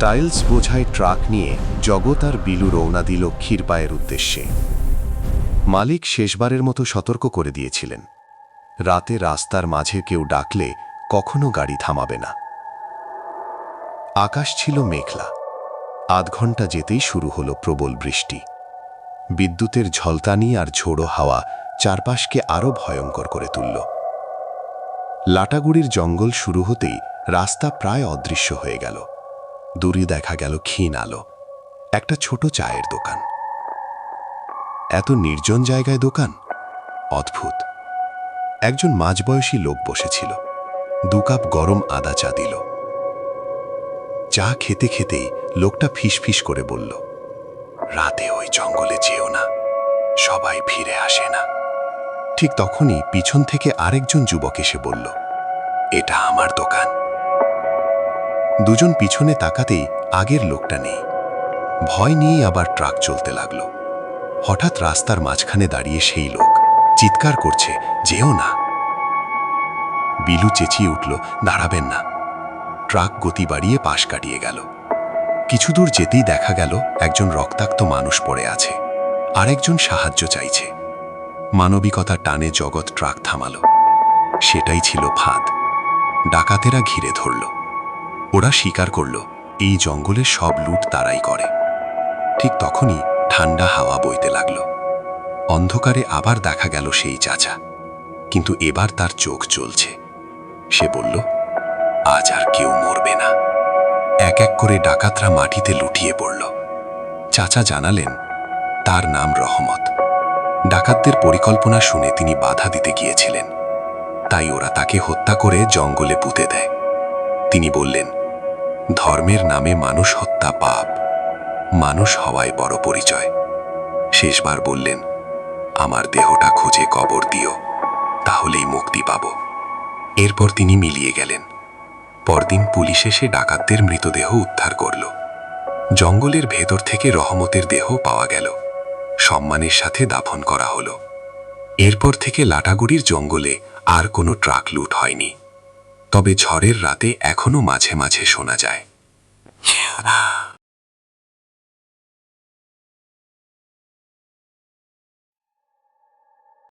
Tiles বোঝাই truck নিয়ে জগৎ আর বিলু রওনা দিল ক্ষীরপায়ের উদ্দেশ্যে। মালিক শেষবারের মতো সতর্ক করে দিয়েছিলেন, রাতে রাস্তার মাঝে কেউ ডাকলে কখনো গাড়ি থামাবে না। আকাশ ছিল মেঘলা। আধ ঘন্টা যেতেই শুরু হলো প্রবল বৃষ্টি। বিদ্যুতের ঝলতানি আর ঝোড়ো হাওয়া চারপাশকে আরও ভয়ঙ্কর করে তুলল। লাটাগুড়ির জঙ্গল শুরু হতেই রাস্তা প্রায় অদৃশ্য হয়ে গেল। দূরে দেখা গেল ক্ষীণ আলো, একটা ছোট চায়ের দোকান। এত নির্জন জায়গায় দোকান, অদ্ভুত। একজন মাঝবয়সী লোক বসেছিল, 2 কাপ গরম আদা চা দিল। চা খেতে খেতেই লোকটা ফিসফিস করে বলল, রাতে ওই জঙ্গলে যেও না, সবাই ফিরে আসে না। ঠিক তখনই পিছন থেকে আরেকজন যুবক এসে বলল, এটা আমার দোকান। দুজন পিছনে তাকাতেই আগের লোকটা নেই। ভয় নিয়েই আবার ট্রাক চলতে লাগলো। হঠাৎ রাস্তার মাঝখানে দাঁড়িয়ে সেই লোক চিৎকার করছে, যেও না। বিলু চেঁচিয়ে উঠল, দাঁড়াবেন না। ট্রাক গতি বাড়িয়ে পাশ কাটিয়ে গেল। কিছু দূর যেতেই দেখা গেল একজন রক্তাক্ত মানুষ পড়ে আছে, আরেকজন সাহায্য চাইছে। মানবিকতার টানে জগৎ ট্রাক থামালো। সেটাই ছিল ফাঁদ। ডাকাতেরা ঘিরে ধরল। ওরা স্বীকার করল, এই জঙ্গলে সব লুট তারাই করে। ঠিক তখনই ঠান্ডা হাওয়া বইতে লাগল। অন্ধকারে আবার দেখা গেল সেই চাচা, কিন্তু এবার তার চোখ জ্বলছে। সে বলল, আজ আর কেউ মরবে না। এক এক করে ডাকাতরা মাটিতে লুটিয়ে পড়ল। চাচা জানালেন, তার নাম রহমত। ডাকাতদের পরিকল্পনা শুনে তিনি বাধা দিতে গিয়েছিলেন, তাই ওরা তাকে হত্যা করে জঙ্গলে পুঁতে দেয়। তিনি বললেন, ধর্মের নামে মানুষ হত্যা পাপ, মানুষ হওয়ায় বড় পরিচয়। শেষবার বললেন, আমার দেহটা খুঁজে কবর দিও, তাহলেই মুক্তি পাব। এরপর তিনি মিলিয়ে গেলেন। পরদিন পুলিশ এসে ডাকাতদের মৃতদেহ উদ্ধার করল। জঙ্গলের ভেতর থেকে রহমতের দেহ পাওয়া গেল। সম্মানের সাথে দাফন করা হলো। এরপর থেকে লাটাগুড়ির জঙ্গলে আর কোনো ট্রাক লুট হয়নি। তবে ঝড়ের রাতে এখনো মাঝে মাঝে শোনা যায়।